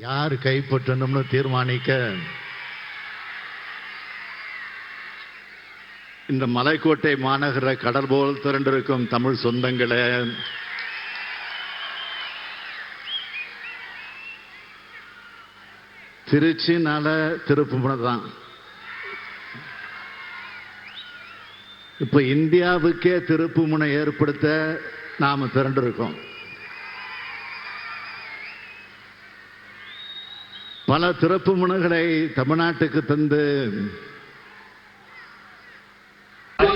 யார் கைப்பற்றணும்னு தீர்மானிக்க இந்த மலைக்கோட்டை மாநகர கடல் போல் திரண்டிருக்கும் தமிழ் சொந்தங்களே, திருச்சினால திருப்புமுனை தான். இப்ப இந்தியாவுக்கே திருப்புமுனை ஏற்படுத்த நாம திரண்டிருக்கோம். பல திருப்புமுனைகளை தமிழ்நாட்டுக்கு தந்து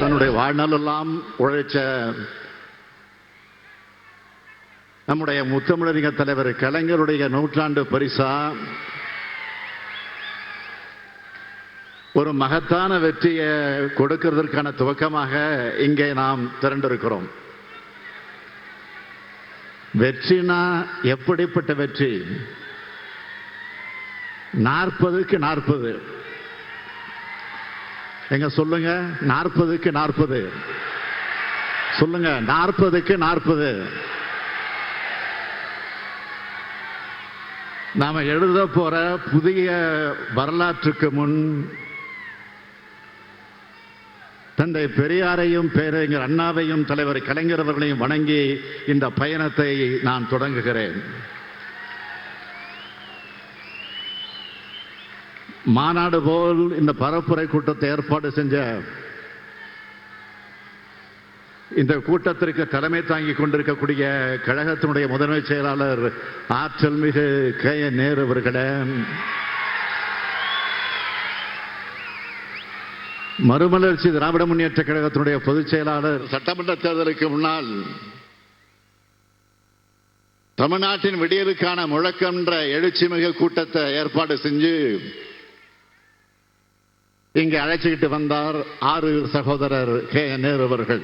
தன்னுடைய வாழ்நாளெல்லாம் உழைச்ச நம்முடைய முத்தமிழறிஞர் தலைவர் கலைஞருடைய நூற்றாண்டு பரிசா ஒரு மகத்தான வெற்றியை கொடுக்கிறதற்கான துவக்கமாக இங்கே நாம் திரண்டிருக்கிறோம். வெற்றினா எப்படிப்பட்ட வெற்றி? 40க்கு 40. எங்க சொல்லுங்க, 40க்கு 40 சொல்லுங்க, 40க்கு 40. நாம எழுத போற புதிய வரலாற்றுக்கு முன் தந்தை பெரியாரையும் பேரறிஞர் அண்ணாவையும் தலைவர் கலைஞர் அவர்களையும் வணங்கி இந்த பயணத்தை நான் தொடங்குகிறேன். மாநாடு போல் இந்த பரப்புரை கூட்டத்தை ஏற்பாடு செஞ்ச இந்த கூட்டத்திற்கு தலைமை தாங்கிக் கொண்டிருக்கக்கூடிய கழகத்தினுடைய முதன்மை செயலாளர் ஆற்றல் மிகு கே.என். நேரு அவர்களே, மறுமலர்ச்சி திராவிட முன்னேற்ற கழகத்தினுடைய பொதுச் செயலாளர், சட்டமன்ற தேர்தலுக்கு முன்னால் தமிழ்நாட்டின் விடியலுக்கான முழக்கம் என்ற எழுச்சி மிகு கூட்டத்தை ஏற்பாடு செஞ்சு இங்கே அழைச்சுக்கிட்டு வந்தார் ஆறு சகோதரர் கே.என். நேரு அவர்கள்.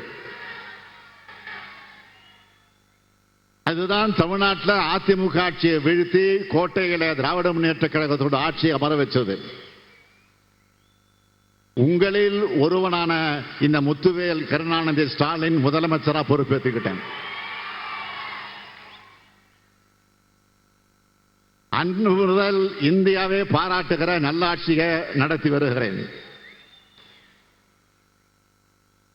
அதுதான் தமிழ்நாட்டில் அதிமுக ஆட்சியை வீழ்த்தி கோட்டையில திராவிட முன்னேற்ற கழகத்தோட ஆட்சியை அமர வச்சது. உங்களில் ஒருவனான இந்த முத்துவேல் கருணாநிதி ஸ்டாலின் முதலமைச்சரா பொறுப்பேற்றுக்கிட்டேன். அன்று முதல் இந்தியாவே பாராட்டுகிற நல்லாட்சியை நடத்தி வருகிறேன்.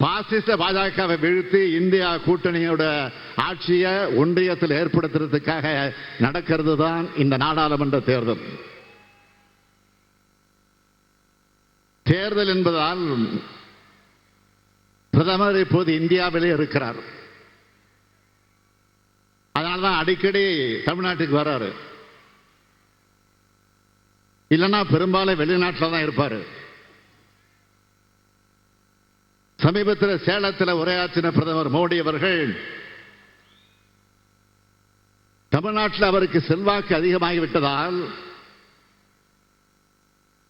பாசிச பாஜகவை வீழ்த்தி இந்தியா கூட்டணியோட ஆட்சியை ஒன்றியத்தில் ஏற்படுத்துறதுக்காக நடக்கிறது தான் இந்த நாடாளுமன்ற தேர்தல். தேர்தல் என்பதால் பிரதமர் இப்போது இந்தியாவிலே இருக்கிறார். அதனால்தான் அடிக்கடி தமிழ்நாட்டுக்கு வர்றாரு. இல்லைன்னா பெரும்பாலும் வெளிநாட்டில் தான் இருப்பாரு. சமீபத்தில் சேலத்தில் உரையாற்றின பிரதமர் மோடி அவர்கள் தமிழ்நாட்டில் அவருக்கு செல்வாக்கு அதிகமாகிவிட்டதால்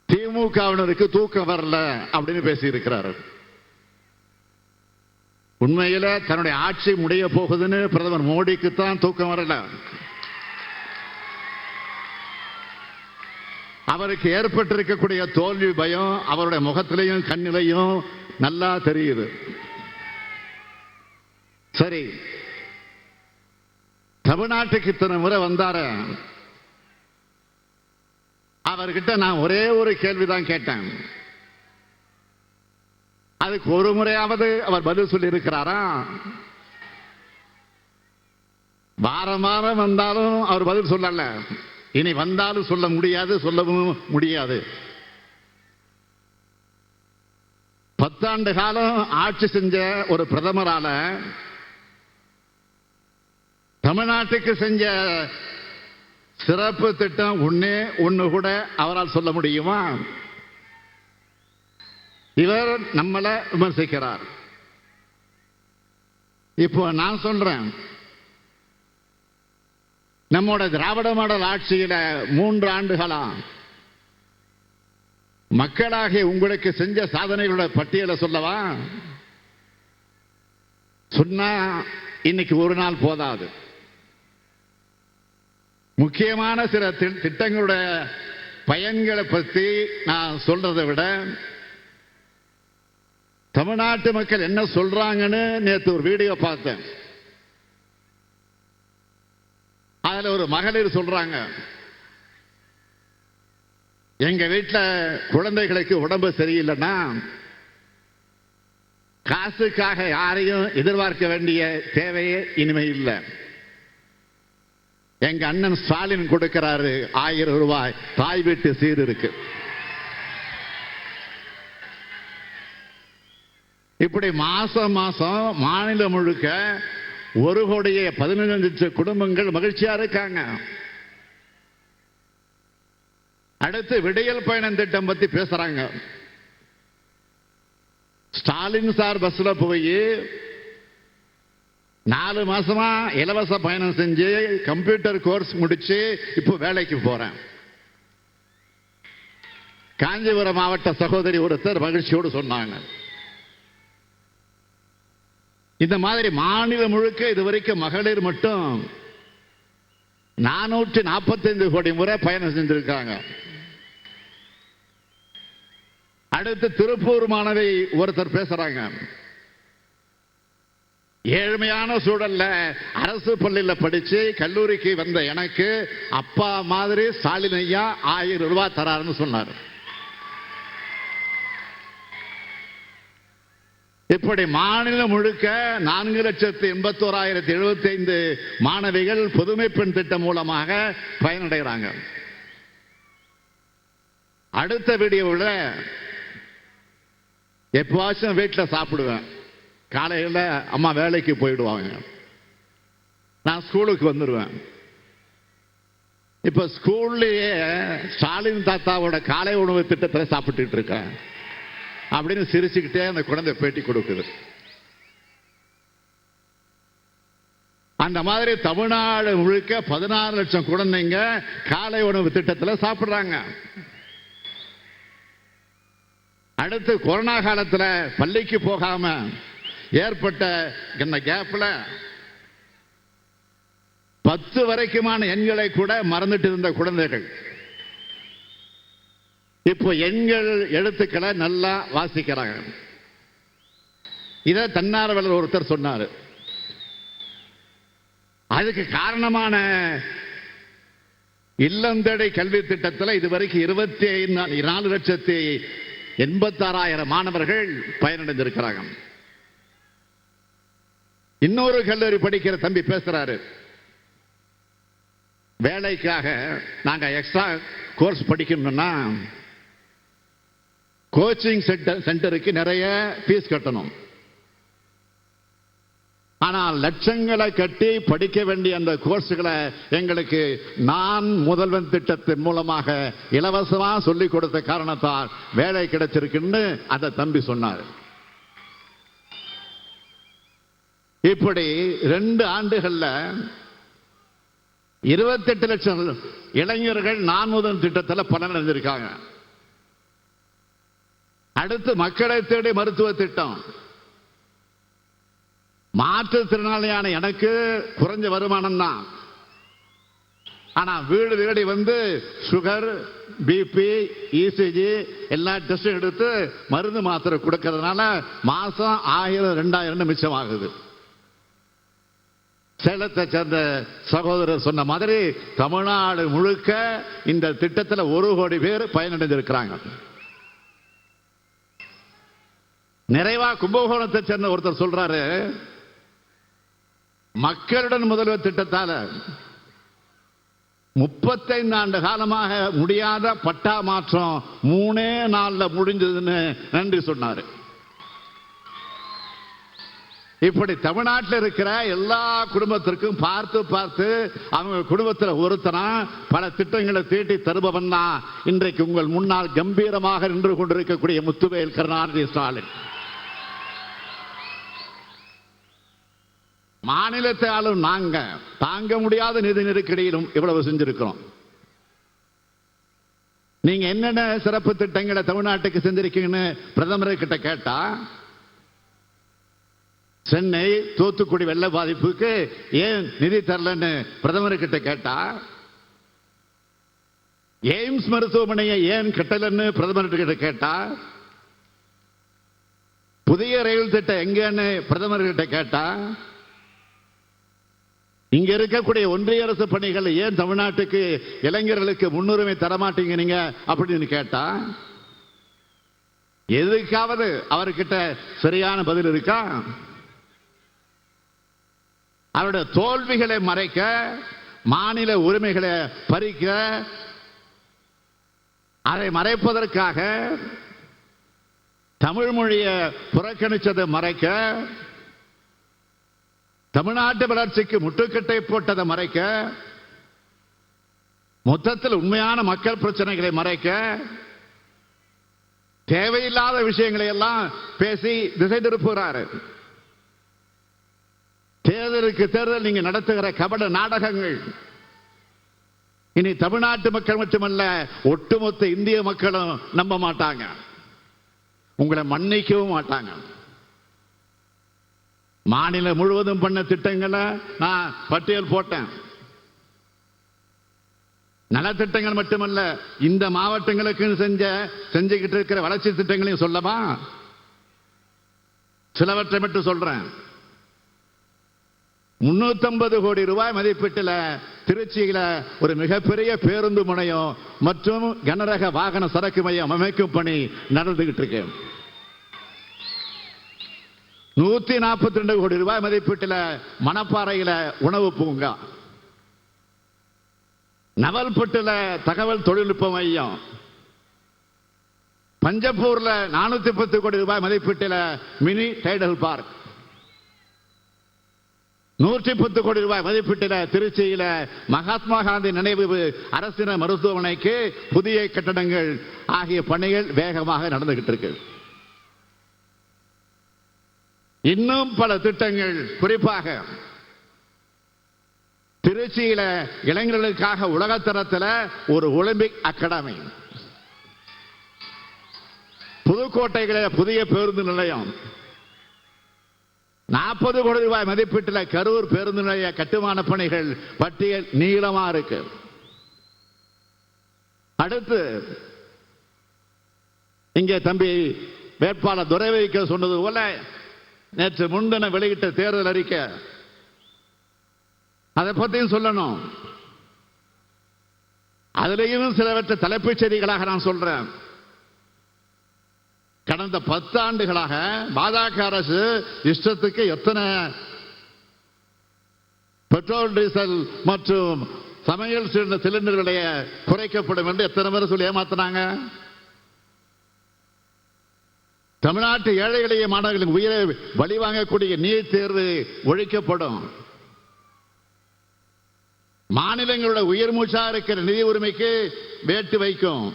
திமுகவினருக்கு தூக்கம் வரல அப்படின்னு பேசியிருக்கிறார். உண்மையில தன்னுடைய ஆட்சி முடிய போகுதுன்னு பிரதமர் மோடிக்கு தான் தூக்கம் வரல. அவருக்கு ஏற்பட்டிருக்கக்கூடிய தோல்வி பயம் அவருடைய முகத்திலையும் கண்ணிலையும் நல்லா தெரியுது. சரி, தமிழ்நாட்டுக்கு இத்தனை முறை வந்தார, அவர்கிட்ட நான் ஒரே ஒரு கேள்விதான் கேட்டேன். அதுக்கு ஒரு முறையாவது அவர் பதில் சொல்லி இருக்கிறாரா? வாரம் வாரம் வந்தாலும் அவர் பதில் சொல்லல. இனி வந்தாலும் சொல்ல முடியாது, சொல்லவும் முடியாது. 10 ஆண்டு காலம் ஆட்சி செஞ்ச ஒரு பிரதமரால தமிழ்நாட்டுக்கு செஞ்ச சிறப்பு திட்டம் ஒண்ணு கூட அவரால் சொல்ல முடியுமா? இவர் நம்மளை விமர்சிக்கிறார். இப்போ நான் சொல்றேன், நம்மோட திராவிட மாடல் ஆட்சியில 3 ஆண்டுகளா மக்களாகிய உங்களுக்கு செஞ்ச சாதனைகளோட பட்டியலை சொல்லவா? சொன்னா இன்னைக்கு ஒரு நாள் போதாது. முக்கியமான சில திட்டங்களுடைய பயன்களை பற்றி நான் சொல்றதை விட தமிழ்நாட்டு மக்கள் என்ன சொல்றாங்கன்னு நேற்று ஒரு வீடியோ பார்த்தேன். அதுல ஒரு மகளிர் சொல்றாங்க, எங்க வீட்டில் குழந்தைகளுக்கு உடம்பு சரியில்லைன்னா காசுக்காக யாரையும் எதிர்பார்க்க வேண்டிய தேவையே இனிமே இல்லை. எங்க அண்ணன் ஸ்டாலின் கொடுக்கிறாரு 1000 ரூபாய் தாய் வீட்டு சீர் இருக்கு. இப்படி மாசம் மாசம் மாநிலம் முழுக்க 1,15,00,000 குடும்பங்கள் மகிழ்ச்சியா இருக்காங்க. அடுத்து விடியல் பயணம் திட்டம் பத்தி பேசுறாங்க. ஸ்டாலின் சார் பஸ்ல போய் 4 மாசமா இலவச பயணம் செஞ்சு கம்ப்யூட்டர் கோர்ஸ் முடிச்சு இப்போ வேலைக்கு போறேன். காஞ்சிபுரம் மாவட்ட சகோதரி ஒருத்தர் மகிழ்ச்சியோடு சொன்னாங்க. இந்த மாதிரி மாநிலம் முழுக்க இதுவரைக்கும் மகளிர் மட்டும் 445 கோடி முறை பயணம் செஞ்சிருக்காங்க. அடுத்து திருப்பூர் மாணவி ஒருத்தர் பேசுறாங்க. ஏழ்மையான சூழல்ல அரசு பள்ளியில படிச்சு கல்லூரிக்கு வந்த எனக்கு அப்பா மாதிரி ஸ்டாலின் ஐயா 1000 ரூபாய் தராருன்னு சொன்னார். இப்படி மாநிலம் முழுக்க 4,81,075 மாணவிகள் புதுமை பெண் திட்டம் மூலமாக பயனடைகிறாங்க. அடுத்த வீடியோவில் எப்பவாச்சும் வீட்டில் சாப்பிடுவேன். காலையில் அம்மா வேலைக்கு போயிடுவாங்க, நான் ஸ்கூலுக்கு வந்துடுவேன். இப்ப ஸ்கூல்லையே ஸ்டாலின் தாத்தாவோட காலை உணவு திட்டத்தில் சாப்பிட்டு இருக்கேன் அப்படின்னு சிரிச்சுக்கிட்டே அந்த குழந்தை பேட்டி கொடுக்குது. அந்த மாதிரி தமிழ்நாடு முழுக்க 16 லட்சம் குழந்தைங்க காலை உணவு திட்டத்தில் சாப்பிடுறாங்க. அடுத்து கொரோனா காலத்தில் பள்ளிக்கு போகாம ஏற்பட்ட இந்த கேப்ல 10 வரைக்குமான எண்களை கூட மறந்துட்டு இருந்த குழந்தைகள் இப்போ எண்கள் எழுத்துக்களை நல்லா வாசிக்கிறாங்க. இத தன்னார்வலர் ஒருத்தர் சொன்னார். அதுக்கு காரணமான இல்லம் தேடி கல்வி திட்டத்தில் இதுவரைக்கும் 24,86,000 மாணவர்கள் பயனடைந்திருக்கிறாங்க. இன்னொரு கல்லூரி படிக்கிற தம்பி பேசுறாரு, வேலைக்காக நாங்க எக்ஸ்ட்ரா கோர்ஸ் படிக்கணும்னா கோச்சிங் சென்டருக்கு நிறைய ஃபீஸ் கட்டணும். ஆனால் லட்சங்களை கட்டி படிக்க வேண்டிய அந்த கோர்ஸ்களை எங்களுக்கு நான் முதல்வன் திட்டத்தின் மூலமாக இலவசமா சொல்லிக் கொடுத்த காரணத்தால் வேலை கிடைச்சிருக்குன்னு அந்த தம்பி சொன்னார். இப்படி 2 ஆண்டுகள்ல 28 லட்சம் இளைஞர்கள் நான் முதல் திட்டத்தில் பலனடைந்திருக்காங்க. அடுத்து மக்களை தேடி மருத்துவ திட்டம். மாற்றுத்திறனாளியான எனக்கு குறைஞ்ச வருமானம் தான், ஆனா வீடு தேடி வந்து சுகர், பிபி, இசிஜி எல்லா டெஸ்டும் எடுத்து மருந்து மாத்திரை கொடுக்கறதுனால மாசம் 1000-2000 மிச்சம் ஆகுது. சேலத்தை சேர்ந்த சகோதரர் சொன்ன மாதிரி தமிழ்நாடு முழுக்க இந்த திட்டத்தில் 1 கோடி பேர் பயனடைந்திருக்கிறாங்க. நிறைவா கும்பகோணத்தை சேர்ந்த ஒருத்தர் சொல்றாரு, மக்களுடன் முதல்வர் திட்டத்தால 35 ஆண்டு காலமாக முடியாத பட்டா மாற்றம் 3 நாள்ல முடிஞ்சதுன்னு நன்றி சொன்னாரு. இப்படி தமிழ்நாட்டில் இருக்கிற எல்லா குடும்பத்திற்கும் பார்த்து பார்த்து அவங்க குடும்பத்தில் ஒருத்தனா பல திட்டங்களை தீட்டி தருபவன் தான் இன்றைக்கு உங்கள் முன்னால் கம்பீரமாக நின்று கொண்டிருக்கக்கூடிய முத்துவேல் கருணாநிதி ஸ்டாலின். மாநிலத்தை ஆளும் நாங்க தாங்க முடியாத நிதி நெருக்கடியிலும் இவ்வளவு செஞ்சிருக்கிறோம். நீங்க என்னென்ன சிறப்பு திட்டங்களை தமிழ்நாட்டுக்கு செஞ்சிருக்கீங்கன்னு பிரதமர் கிட்ட கேட்டா, சென்னை தூத்துக்குடி வெள்ள பாதிப்புக்கு ஏன் நிதி தரலன்னு பிரதமர் கிட்ட கேட்டா, எய்ம்ஸ் மருத்துவமனையை ஏன் கட்டலன்னு பிரதமர் கிட்ட கேட்டா, புதிய ரயில் திட்டம் எங்கன்னு பிரதமர் கிட்ட கேட்டா, இங்க இருக்கக்கூடிய ஒன்றிய அரசு பணிகள் ஏன் தமிழ்நாட்டுக்கு இளைஞர்களுக்கு முன்னுரிமை தரமாட்டீங்க நீங்க அப்படின்னு கேட்டா எதுக்காவது அவர்கிட்ட சரியான பதில் இருக்கா? அவருடைய தோல்விகளை மறைக்க, மாநில உரிமைகளை பறிக்க, அதை மறைப்பதற்காக தமிழ் மொழியை புறக்கணிச்சதை மறைக்க, தமிழ்நாட்டு வளர்ச்சிக்கு முட்டுக்கட்டை போட்டதை மறைக்க, மொத்தத்தில் உண்மையான மக்கள் பிரச்சனைகளை மறைக்க, தேவையில்லாத விஷயங்களை எல்லாம் பேசி திசை திருப்புகிறார். தேர்தலுக்கு தேர்தல் நீங்க நடத்துகிற கபட நாடகங்கள் இனி தமிழ்நாட்டு மக்கள் மட்டுமல்ல, ஒட்டுமொத்த இந்திய மக்களும் நம்ப மாட்டாங்க, உங்களை மன்னிக்கவும் மாட்டாங்க. மாநிலம் முழுவதும் பண்ண திட்டங்களை நான் பட்டியல் போட்டேன். நலத்திட்டங்கள் மட்டுமல்ல, இந்த மாவட்டங்களுக்கு செஞ்சுக்கிட்டு இருக்கிற வளர்ச்சி திட்டங்களையும் சொல்லவா? சிலவற்றை மட்டும் சொல்றேன். 350 கோடி ரூபாய் மதிப்பீட்டில் திருச்சியில ஒரு மிகப்பெரிய பேருந்து முனையம் மற்றும் கனரக வாகன சரக்கு மையம் அமைக்கும் பணி நடந்துகிட்டு இருக்கு. 142 கோடி ரூபாய் மதிப்பீட்டில் மணப்பாறையில உணவு பூங்கா, நவல்பட்டுல தகவல் தொழில்நுட்ப மையம், பஞ்சப்பூர்ல 410 கோடி ரூபாய் மதிப்பீட்டில் மினி டைடல் பார்க், 110 கோடி ரூபாய் மதிப்பீட்டில் திருச்சியில மகாத்மா காந்தி நினைவு அரசின மருத்துவமனைக்கு புதிய கட்டடங்கள் ஆகிய பணிகள் வேகமாக நடந்துகிட்டு இருக்கு. இன்னும் பல திட்டங்கள், குறிப்பாக திருச்சியில இளைஞர்களுக்காக உலகத்தரத்தில் ஒரு ஒலிம்பிக் அகாடமி, புதுக்கோட்டையில புதிய பேருந்து நிலையம், 40 கோடி ரூபாய் மதிப்பீட்டில் கரூர் பேருந்து நிலைய கட்டுமான பணிகள் பட்டியல் நீளமா இருக்கு. அடுத்து இங்கே தம்பி வேட்பாளர் துரைவைக்க சொன்னது போல நேற்று முன்தினம் வெளியிட்ட தேர்தல் அறிக்கை, அதை பற்றியும் சொல்லணும். அதிலேயும் சிலவற்றை தலைப்புச் செய்திகளாக நான் சொல்றேன். கடந்த 10 ஆண்டுகளாக பாஜக அரசு இஷ்டத்துக்கு எத்தனை பெட்ரோல் டீசல் மற்றும் சமையல் சிலிண்டர்களை குறைக்கப்படும் என்று எத்தனை பேர் சொல்லி ஏமாத்தினாங்க. தமிழ்நாட்டு ஏழை எளிய மாணவர்களின் உயிரை பலி வாங்கக்கூடிய நீட் தேர்வு ஒழிக்கப்படும். மாநிலங்களோட உயிர் மூச்சா இருக்கிற நிதி உரிமைக்கு வேட்டு வைக்கும்.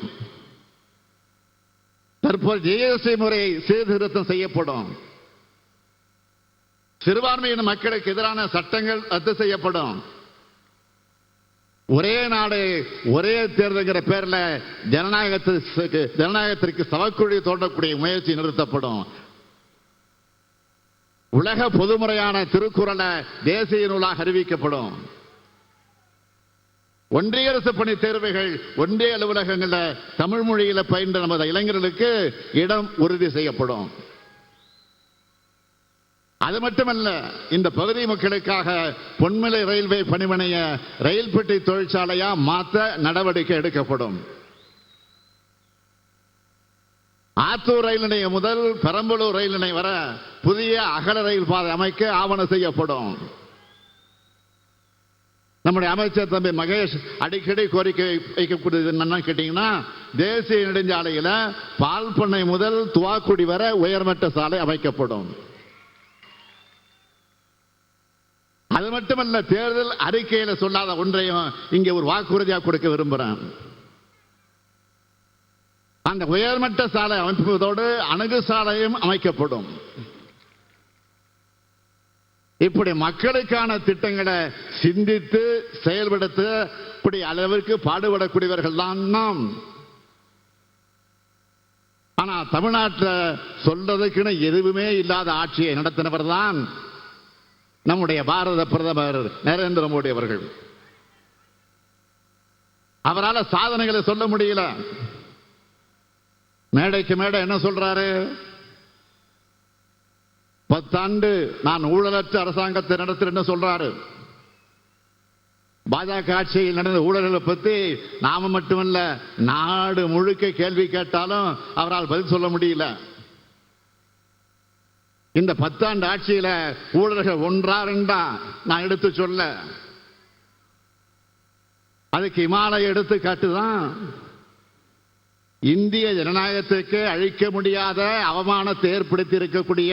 தற்போது ஜிஎஸ்டி முறை சீர்திருத்தம் செய்யப்படும். சிறுபான்மையின மக்களுக்கு எதிரான சட்டங்கள் ரத்து செய்யப்படும். ஒரே நாடு ஒரே தேர்தல்ங்கிற பேர்ல ஜனநாயகத்திற்கு சவக்குழி தோண்டக்கூடிய முயற்சி நிறுத்தப்படும். உலக பொதுமுறையான திருக்குறளை தேசிய நூலாக அறிவிக்கப்படும். ஒன்றிய அரசு பணி தேர்வுகள் ஒன்றிய அலுவலகங்களில் தமிழ் மொழியில பயின்ற நமது இளைஞர்களுக்கு இடம் உறுதி செய்யப்படும். அது மட்டுமல்ல, இந்த பகுதி மக்களுக்காக பொன்மலை ரயில்வே பணிமனைய ரயில் பெட்டி தொழிற்சாலையா மாற்ற நடவடிக்கை எடுக்கப்படும். ஆத்தூர் ரயில் நிலையம் முதல் பெரம்பலூர் ரயில் நிலையம் வர புதிய அகல ரயில் பாதை அமைக்க ஆவணம் செய்யப்படும். நம்முடைய அமைச்சர் தம்பி மகேஷ் அடிக்கடி கோரிக்கை வைக்கக்கூடியது என்னன்னு கேட்டீங்கன்னா, தேசிய நெடுஞ்சாலையில பால் பண்ணை முதல் துவாக்குடி வரை உயர்மட்ட சாலை அமைக்கப்படும். அது மட்டுமல்ல, தேர்தல் அறிக்கையில சொல்லாத ஒன்றையும் இங்கே ஒரு வாக்குறுதியா கொடுக்க விரும்புறேன். அந்த உயர்மட்ட சாலை அமைப்பதோடு அணுகு சாலையும் அமைக்கப்படும். இப்படி மக்களுக்கான திட்டங்களை சிந்தித்து செயல்படுத்தக்கூடிய அளவிற்கு பாடுபடக்கூடியவர்கள் தான் நாம். ஆனா தமிழ்நாட்டில் சொல்றதுக்குன்னு எதுவுமே இல்லாத ஆட்சியை நடத்தினவர் தான் நம்முடைய பாரத பிரதமர் நரேந்திர மோடி அவர்கள். அவரால் சாதனைகளை சொல்ல முடியல. மேடைக்கு மேடை என்ன சொல்றாரு? 10 ஆண்டு நான் ஊழலற்ற அரசாங்கத்தை நடத்துறேன்னு சொல்றாரு. பாஜக ஆட்சியில் நடந்த ஊழல்களை பற்றி நாம மட்டுமல்ல நாடு முழுக்க கேள்வி கேட்டாலும் அவரால் பதில் சொல்ல முடியல. இந்த 10 ஆண்டு ஆட்சியில ஊழல்கள் ஒன்றா ரெண்டா நான் எடுத்து சொல்ல, அதுக்கு இமாலய எடுத்துக்காட்டுதான் இந்திய ஜனநாயகத்துக்கு அழிக்க முடியாத அவமானத்தை ஏற்படுத்தி இருக்கக்கூடிய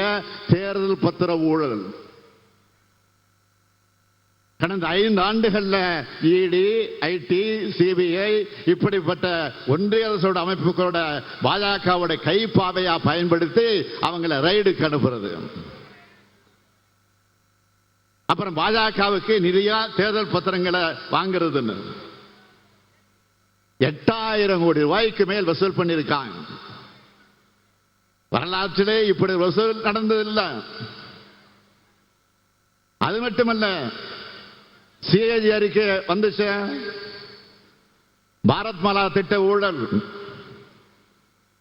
தேர்தல் பத்திர ஊழல். கடந்த 5 ஆண்டுகள்ல இடி, ஐடி, சிபிஐ இப்படிப்பட்ட ஒன்றிய அரசோட அமைப்புகளோட பாஜகவோட கைப்பாவையா பயன்படுத்தி அவங்களை ரைடுக்கு அனுப்புறது. அப்புறம் பாஜகவுக்கு நிதியா தேர்தல் பத்திரங்களை வாங்குறதுன்னு 8000 கோடி ரூபாய்க்கு மேல் வசூல் பண்ணியிருக்காங்க. வரலாற்றிலே இப்படி வசூல் நடந்ததில்லை. அது மட்டுமல்ல, சிஏஜி அறிக்கை வந்துச்சு. பாரத் மாலா திட்ட ஊழல்,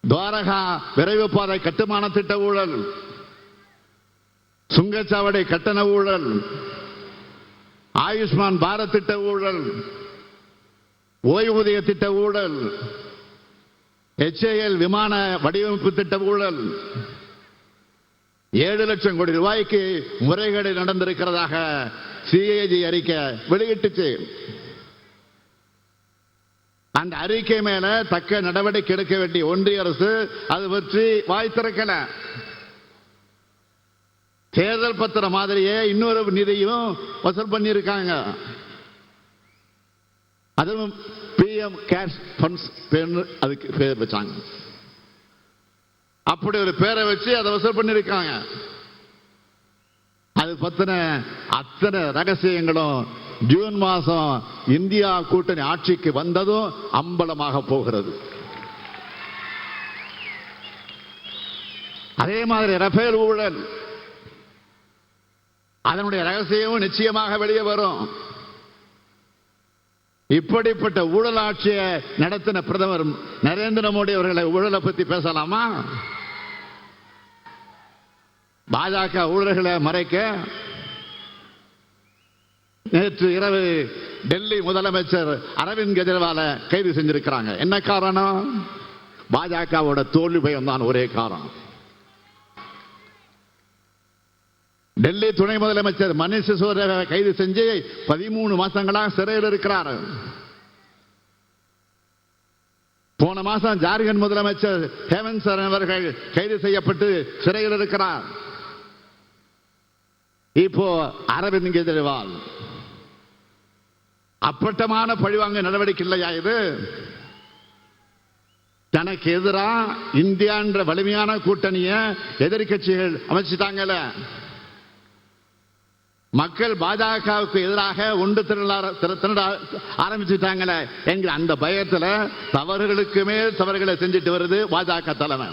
துவாரகா விரைவு பாதை கட்டுமான திட்ட ஊழல், சுங்கச்சாவடி கட்டண ஊழல், ஆயுஷ்மான் பாரத் திட்ட ஊழல், ஓய்வூதிய திட்ட ஊழல், HAL விமான வடிவமைப்பு திட்ட ஊழல், 7 லட்சம் கோடி ரூபாய்க்கு முறைகேடு நடந்திருக்கிறதாக சிஏஜி அறிக்கை வெளியிட்டுச்சு. அந்த அறிக்கை மேல தக்க நடவடிக்கை எடுக்க வேண்டிய ஒன்றிய அரசு அது பற்றி வாய் திறக்கல. தேர்தல் பத்திர மாதிரியே இன்னொரு நிதியும் வசூல் பண்ணியிருக்காங்க. அதுவும் PM கேஷ் ஃபண்ட்ஸ் அதுக்கு பேர் வச்சாங்க. அப்படி ஒரு பேரை வச்சு அதை வசூல் பண்ணிருக்காங்க. அது பத்தின அத்தனை ரகசியங்களும் ஜூன் மாசம் இந்தியா கூட்டணி ஆட்சிக்கு வந்ததும் அம்பலமாக போகிறது. அதே மாதிரி ரஃபேல் ஊழல், அதனுடைய ரகசியமும் நிச்சயமாக வெளியே வரும். இப்படிப்பட்ட ஊழல் ஆட்சியை நடத்தின பிரதமர் நரேந்திர மோடி அவர்களை ஊழலை பத்தி பேசலாமா? பாஜக ஊழல்களை மறைக்க நேற்று இரவு டெல்லி முதலமைச்சர் அரவிந்த் கெஜ்ரிவாலை கைது செஞ்சிருக்கிறாங்க. என்ன காரணம்? பாஜகவோட தோல்வி பயம் தான் ஒரே காரணம். டெல்லி துணை முதலமைச்சர் மணீஷ் சிசோடியா கைது செஞ்சு 13 மாசங்களாக சிறையில் இருக்கிறார். போன மாசம் ஜார்க்கண்ட் முதலமைச்சர் ஹேமந்த் சோரன் அவர்கள் கைது செய்யப்பட்டு சிறையில் இருக்கிறார். இப்போ அரவிந்த் கெஜ்ரிவால். அப்பட்டமான பழிவாங்க நடவடிக்கை இல்லையா இது? தனக்கு எதிராக இந்தியா என்ற வலிமையான கூட்டணியை எதிர்கட்சிகள் அமைச்சிட்டாங்கல்ல, மக்கள் பாஜகவுக்கு எதிராக ஒன்று திரள ஆரம்பிச்சுட்டாங்களே என்கிற அந்த பயத்தில் தவறுகளுக்கு மேல் தவறுகளை செஞ்சுட்டு வருது பாஜக தலைமை.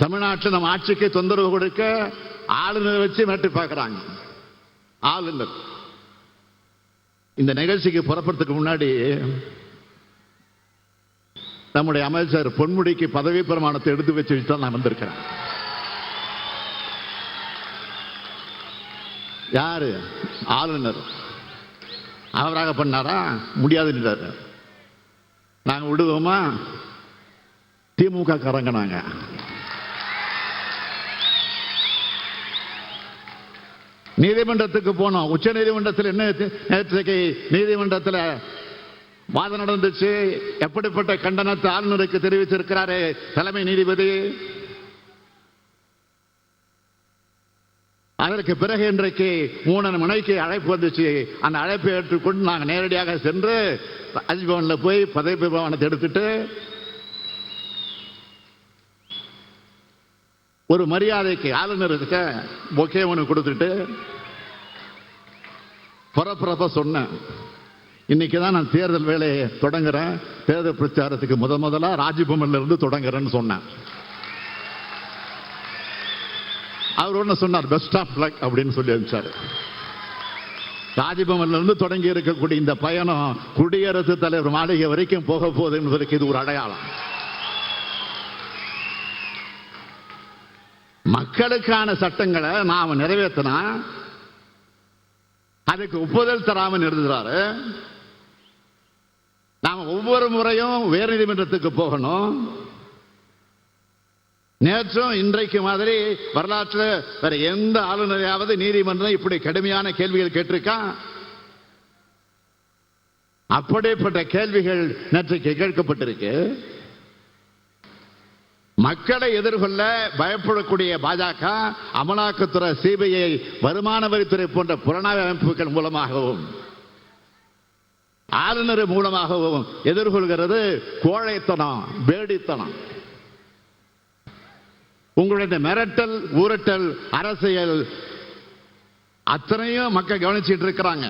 தமிழ்நாட்டில் நம்ம ஆட்சிக்கு தொந்தரவு கொடுக்க ஆளுநரை வச்சு மிரட்டி பார்க்கிறாங்க. ஆளுநர் இந்த நிகழ்ச்சிக்கு புறப்படுறதுக்கு முன்னாடி நம்முடைய அமைச்சர் பொன்முடிக்கு பதவி பிரமாணத்தை எடுத்து வச்சு தான் நான் வந்திருக்கிறேன். யாரு? ஆளுநர். அவராக பண்ணாரா? முடியாதுன்றாரு. நாங்க விடுவோமா? திமுக காரங்க நாங்க. நீதிமன்றத்துக்கு போனோம். உச்ச நீதிமன்றத்தில் என்ன நேற்றைக்கு நீதிமன்றத்தில் வாதம் நடந்துச்சு. எப்படிப்பட்ட கண்டனத்தை ஆளுநருக்கு தெரிவிச்சிருக்கிறாரு தலைமை நீதிபதி. அதற்கு பிறகு இன்றைக்கு 3 மணிக்கு அழைப்பு வந்துச்சு. அந்த அழைப்பை ஏற்றுக்கொண்டு நாங்கள் நேரடியாக சென்று ராஜ்பவனில் போய் பதவி பிரமாணத்தை எடுத்துட்டு ஒரு மரியாதைக்கு ஆளுநருக்கு பொக்கே ஒன்று கொடுத்துட்டு புறப்புறப்ப சொன்னேன். இன்னைக்கு தான் நான் தேர்தல் வேலையை தொடங்குறேன், தேர்தல் பிரச்சாரத்துக்கு முதலா ராஜ்பவன்ல இருந்து தொடங்குறேன்னு சொன்னேன். அவர் ஒன்று சொன்னார், பெஸ்ட் ஆஃப் லக் அப்படின்னு சொல்லி அனுப்பிச்சாரு. ராஜ்பவன்ல இருந்து தொடங்கி இருக்கக்கூடிய இந்த பயணம் குடியரசுத் தலைவர் மாளிகை வரைக்கும் போக போகுது என்பதற்கு இது ஒரு அடையாளம். மக்களுக்கான சட்டங்களை நாம் நிறைவேற்றினா அதுக்கு ஒப்புதல் தராமல் நிறுத்துறாரு. நாம ஒவ்வொரு முறையும் உயர் நீதிமன்றத்துக்கு போகணும். நேற்றும் இன்றைக்கு மாதிரி வரலாற்றில் வேற எந்த ஆளுநரையாவது நீதிமன்றம் இப்படி கடுமையான கேள்விகள் கேட்டிருக்கா? அப்படிப்பட்ட கேள்விகள் நேற்றைக்கு கேட்கப்பட்டிருக்கு. மக்களை எதிர்கொள்ள பயப்படக்கூடிய பாஜக அமலாக்கத்துறை, சிபிஐ, வருமான வரித்துறை போன்ற புலனாய்வு அமைப்புகள் மூலமாகவும் ஆளுநர் மூலமாகவும் எதிர்கொள்கிறது கோழைத்தனம், பேடித்தனம். உங்களுடைய மிரட்டல், ஊரட்டல் அரசியல் அத்தனையும் மக்கள் கவனிச்சுட்டு இருக்கிறாங்க.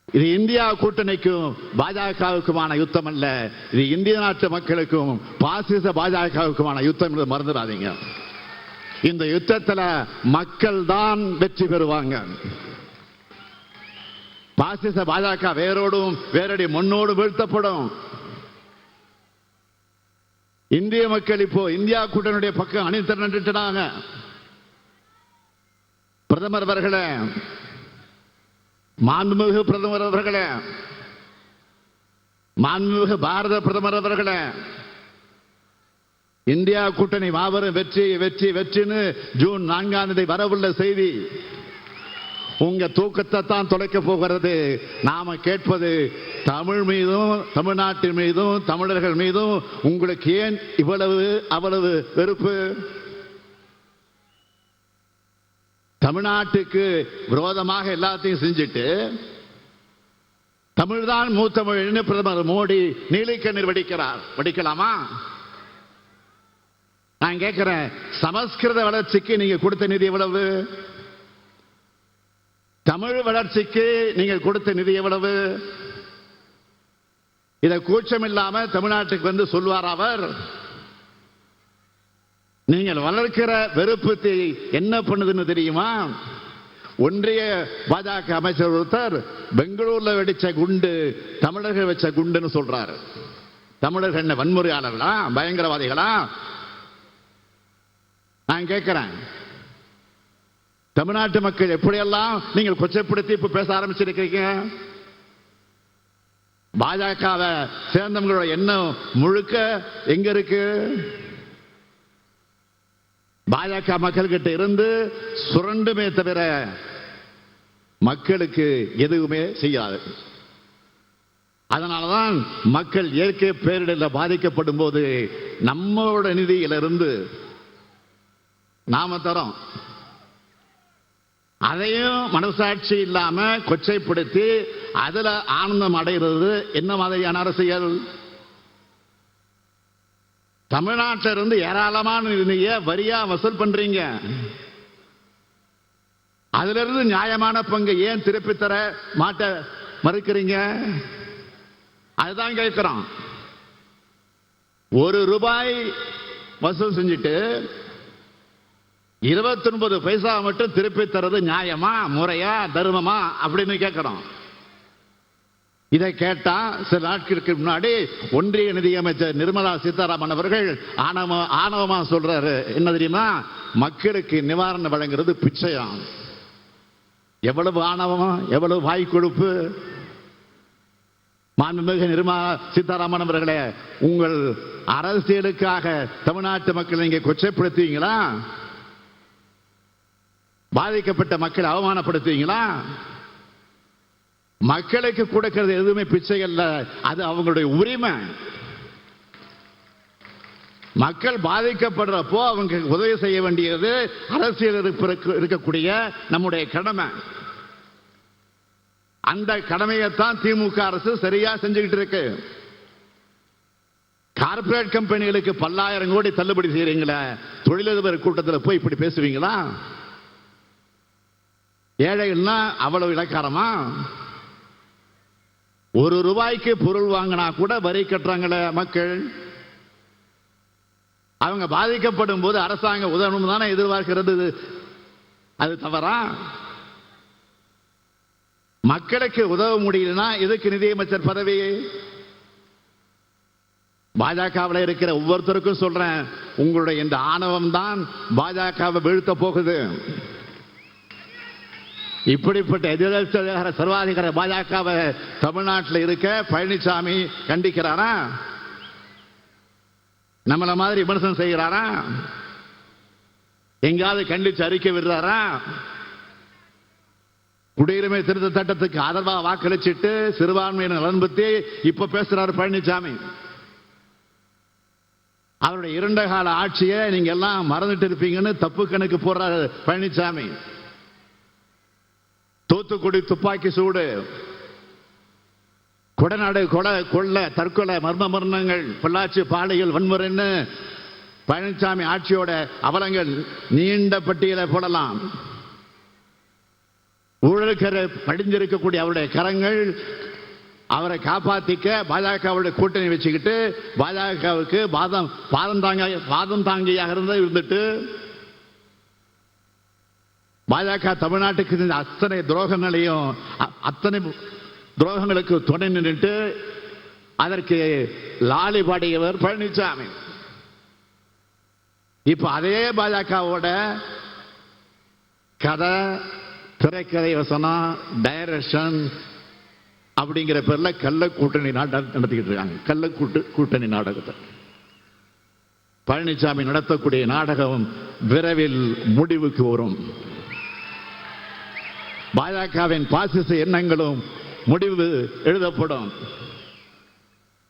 இது இந்தியா கூட்டணிக்கும் பாஜகவுக்குமான யுத்தம் அல்ல, இது இந்திய நாட்டு மக்களுக்கும் பாசிச பாஜகவுக்குமான யுத்தம் என்று மறந்துடாதீங்க. இந்த யுத்தத்தில் மக்கள் தான் வெற்றி பெறுவாங்க. பாசிச பாஜக வேரோடும் வேரடி மண்ணோடு வீழ்த்தப்படும். இந்திய மக்கள் இப்போ இந்தியா கூட்டணியுடைய பக்கம் அணி திரண்டுட்டாங்க. பிரதமர் அவர்களே, மாண்புமிகு பிரதமர் அவர்களே, மாண்புமிகு பாரத பிரதமர் அவர்களே, இந்தியா கூட்டணி மாபெரும் வெற்றி வெற்றி வெற்றின்னு ஜூன் 4 வரவுள்ள செய்தி உங்க தூக்கத்தை தான் தொலைக்க போகிறது. நாம கேட்பது தமிழ் மீதும் தமிழ்நாட்டின் மீதும் தமிழர்கள் மீதும் உங்களுக்கு ஏன் இவ்வளவு அவ்வளவு வெறுப்பு? தமிழ்நாட்டுக்கு விரோதமாக எல்லாத்தையும் செஞ்சுட்டு தமிழ்தான் மூத்தமிழ்னு பிரதமர் மோடி நீலிக்கண்ணீர் வடிக்கிறார். வடிக்கலாமா? நான் கேட்கிறேன், சமஸ்கிருத வளர்ச்சிக்கு நீங்க கொடுத்த நிதி எவ்வளவு? தமிழ் வளர்ச்சிக்கு நீங்கள் கொடுத்த நிதி எவ்வளவு? இதை கூச்சம் இல்லாம தமிழ்நாட்டுக்கு வந்து சொல்வார் அவர். நீங்கள் வளர்க்கிற வெறுப்பு என்ன பண்ணுதுன்னு தெரியுமா? ஒன்றிய பாஜக அமைச்சர் ஒருத்தர் பெங்களூர்ல வெடிச்ச குண்டு தமிழர்கள் வச்ச குண்டுன்னு சொல்றாரு. தமிழர்கள் என்ன வன்முறையாளர்களா, பயங்கரவாதிகளா? நான் கேட்கிறேன், தமிழ்நாட்டு மக்கள் எப்படியெல்லாம் நீங்கள் கொச்சைப்படுத்தி இப்ப பேச ஆரம்பிச்சிருக்கீங்க? பாஜகவை சேர்ந்தவங்களோட எண்ணம் முழுக்க எங்க இருக்கு? பாஜக மக்கள் கிட்ட இருந்து சுரண்டுமே தவிர மக்களுக்கு எதுவுமே செய்யாது. அதனாலதான் மக்கள் இயற்கை பேரிடரில் பாதிக்கப்படும் போது நம்மளோட நிதியிலிருந்து நாம தரோம். அதையும் மனசாட்சி இல்லாம கொச்சைப்படுத்தி அதுல ஆனந்தம் அடைகிறது என்ன மாதிரியான அரசியல்? தமிழ்நாட்டில இருந்து ஏராளமான நிதியை வரியா வசூல் பண்றீங்க. அதுல இருந்து நியாயமான பங்கு ஏன் திருப்பி தர மாட்ட மறுக்கிறீங்க? அதுதான் கேட்கிறோம். ₹1 வசூல் செஞ்சுட்டு 29 பைசா மட்டும் திருப்பி தரது நியாயமா, முறையா, தர்மமா அப்படின்னு கேட்கிறோம். இதை கேட்டா சில நாட்களுக்கு முன்னாடி ஒன்றிய நிதியமைச்சர் நிர்மலா சீதாராமன் அவர்கள் ஆணவமா சொல்றாரு, என்ன தெரியுமா? மக்களுக்கு நிவாரணம் வழங்குறது பிச்சையாம். எவ்வளவு ஆணவமா, எவ்வளவு வாய் கொழுப்பு! மாண்புமிகு நிர்மலா சீதாராமன் அவர்களே, உங்கள் அரசியலுக்காக தமிழ்நாட்டு மக்களை நீங்க கொச்சைப்படுத்துவீங்களா? பாதிக்கப்பட்ட மக்களை அவமானப்படுத்துவீங்களா? மக்களுக்கு கொடுக்கிறது எதுவுமே பிச்சை அல்ல, அது அவங்களுடைய உரிமை. மக்கள் பாதிக்கப்படுறப்போ அவங்க உதவி செய்ய வேண்டியது அரசியல் இருக்கக்கூடிய நம்முடைய கடமை. அந்த கடமையைத்தான் திமுக அரசு சரியா செஞ்சுக்கிட்டு இருக்கு. கார்பரேட் கம்பெனிகளுக்கு பல்லாயிரம் கோடி தள்ளுபடி செய்யறீங்களா? தொழிலதிபர் கூட்டத்தில் போய் இப்படி பேசுவீங்களா? ஏழைகள்னா அவ்வளவு இலக்காரமா? ₹1 பொருள் வாங்கினா கூட வரி கட்டுறாங்களே மக்கள். அவங்க பாதிக்கப்படும் போது அரசாங்கம் உதவணும் தானே எதிர்பார்க்கிறது. அது தவறா? மக்களுக்கு உதவ முடியலன்னா எதுக்கு நிதியமைச்சர் பதவி? பாஜகவில் இருக்கிற ஒவ்வொருத்தருக்கும் சொல்றேன், உங்களுடைய இந்த ஆணவம் தான் பாஜகவை வீழ்த்த போகுது. இப்படிப்பட்ட எதிர்கட்சி சர்வாதிகார பாஜகவை தமிழ்நாட்டில் இருக்க பழனிசாமி கண்டிக்கிறாரா? நம்மள மாதிரி விமர்சனம் செய்கிறாரா? எங்காவது கண்டிச்சு அறிக்கை விடுறாரா? குடியுரிமை திருத்த சட்டத்துக்கு ஆதரவாக வாக்களிச்சிட்டு சிறுபான்மையினர் நலன் பத்தி இப்ப பேசுறாரு பழனிசாமி. அவருடைய 2 கால ஆட்சியை நீங்க எல்லாம் மறந்துட்டு இருப்பீங்கன்னு தப்பு கணக்கு போடுறாரு பழனிசாமி. தூத்துக்குடி துப்பாக்கி சூடு, கொடநாடு கொள்ள தற்கொலை மர்ம மரணங்கள், பொள்ளாச்சி பாலியல் வன்முறைன்னு பழனிசாமி ஆட்சியோட அவலங்கள் நீண்ட பட்டியலை போடலாம். ஊழலுக்கு படிஞ்சிருக்கக்கூடிய அவருடைய கரங்கள் அவரை காப்பாத்திக்க பாஜகவுடைய கூட்டணி வச்சுக்கிட்டு பாஜகவுக்கு பாதம் தாங்கியாக இருந்துட்டு பாஜக தமிழ்நாட்டுக்கு அத்தனை துரோகங்களையும் அத்தனை துரோகங்களுக்கு துணை நின்றுட்டு அதற்கு லாலி பாடியவர் பழனிசாமி. இப்ப அதே பாஜகவோட கதை, திரைக்கதை, வசனம், டைரக்ஷன் அப்படிங்கிற பேர்ல கள்ள கூட்டணி நடத்திக்கிட்டு இருக்காங்க. கள்ள கூட்டணி நாடகத்தை பழனிசாமி நடத்தக்கூடிய நாடகம் விரைவில் முடிவுக்கு வரும். பாஜகவின் பாசிச எண்ணங்களும் முடிவு எழுதப்படும்.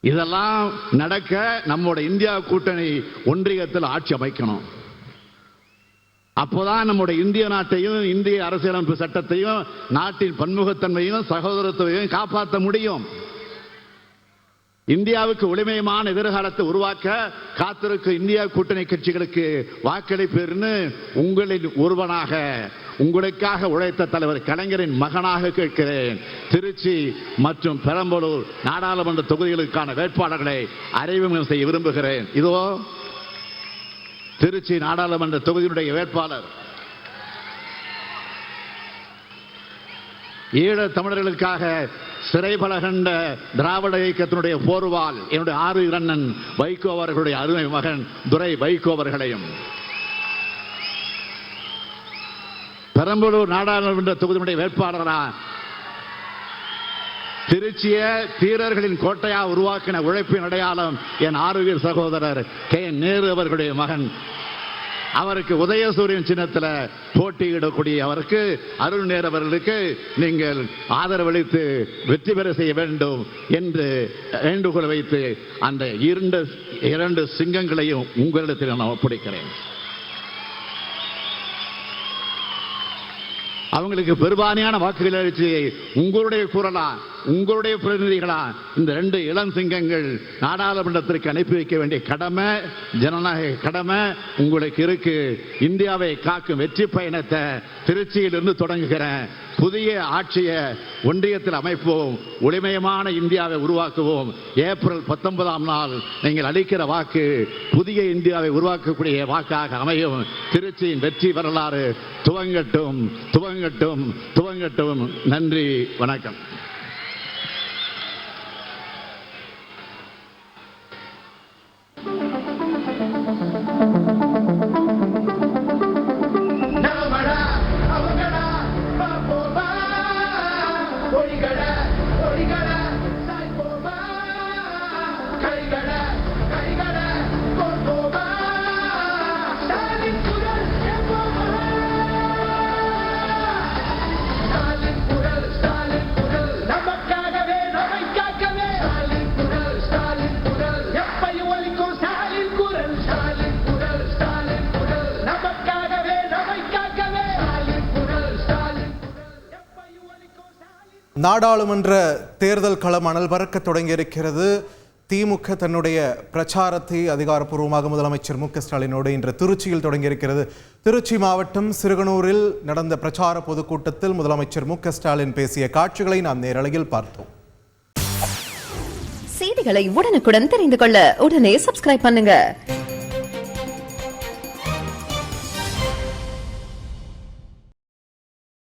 இதெல்லாம் நடக்க நம்முடைய இந்தியா கூட்டணி ஒன்றியத்தில் ஆட்சி அமைக்கணும். அப்போதான் நம்முடைய இந்திய நாட்டையும் இந்திய அரசியலமைப்பு சட்டத்தையும் நாட்டின் பன்முகத்தன்மையும் சகோதரத்தையும் காப்பாற்ற முடியும். இந்தியாவுக்கு ஒளிமயமான எதிர்காலத்தை உருவாக்க காத்திருக்கும் இந்தியா கூட்டணி கட்சிகளுக்கு வாக்களிப்பேர்னு உங்களின் ஒருவனாக உங்களுக்காக உழைத்த தலைவர் கலைஞரின் மகனாக கேட்கிறேன். திருச்சி மற்றும் பெரம்பலூர் நாடாளுமன்ற தொகுதிகளுக்கான வேட்பாளர்களை அறிமுகம் செய்ய விரும்புகிறேன். இதோ திருச்சி நாடாளுமன்ற தொகுதியினுடைய வேட்பாளர். ஈழ தமிழர்களுக்காக சிறைபலகண்ட திராவிட இயக்கத்தினுடைய போர்வால் என்னுடைய 6 அண்ணன் வைகோ அவர்களுடைய அருமை மகன் துரை வைகோ அவர்களையும், பெரம்பலூர் நாடாளுமன்ற தொகுதியினுடைய வேட்பாளரா திருச்சிய தீரர்களின் கோட்டையா உருவாக்கின உழைப்பின் அடையாளம் என் ஆரோக்கிய சகோதரர் கே.என். நேரு அவர்களுடைய மகன், அவருக்கு உதயசூரியன் சின்னத்தில் போட்டியிடக்கூடிய அவருக்கு அருள் நேரு அவர்களுக்கு நீங்கள் ஆதரவளித்து வெற்றி பெற செய்ய வேண்டும் என்று வேண்டுகோள் வைத்து அந்த 2 சிங்கங்களையும் உங்களிடத்தில் நான் ஒப்படைக்கிறேன். அவங்களுக்கு பெரும்பான்மையான வாக்குகள் அளித்து உங்களுடைய குரலா, உங்களுடைய பிரதிநிதிகளா இந்த 2 இளம் சிங்கங்கள் நாடாளுமன்றத்திற்கு அனுப்பி வைக்க வேண்டிய கடமை, ஜனநாயக கடமை உங்களுக்கு இருக்கு. இந்தியாவை காக்கும் வெற்றி பயணத்தை திருச்சியிலிருந்து தொடங்குகிறேன். புதிய ஆட்சியை ஒன்றியத்தில் அமைப்போம். ஒளிமயமான இந்தியாவை உருவாக்குவோம். ஏப்ரல் 19ஆம் நாள் நீங்கள் அளிக்கிற வாக்கு புதிய இந்தியாவை உருவாக்கக்கூடிய வாக்காக அமையும். திருச்சியின் வெற்றி வரலாறு துவங்கட்டும், துவங்கட்டும், துவங்கட்டும். நன்றி, வணக்கம். நாடாளுமன்ற தேர்தல் களம் அனல் பறக்க தொடங்கியிருக்கிறது. திமுக தன்னுடைய பிரச்சாரத்தை அதிகாரப்பூர்வமாக முதலமைச்சர் மு க ஸ்டாலினோடு இன்று திருச்சியில் தொடங்கியிருக்கிறது. திருச்சி மாவட்டம் சிறுகனூரில் நடந்த பிரச்சார பொதுக்கூட்டத்தில் முதலமைச்சர் மு க ஸ்டாலின் பேசிய காட்சிகளை நாம் நேரலையில் பார்த்தோம். செய்திகளை உடனுக்குடன் தெரிந்து கொள்ள உடனே சப்ஸ்கிரைப் பண்ணுங்க.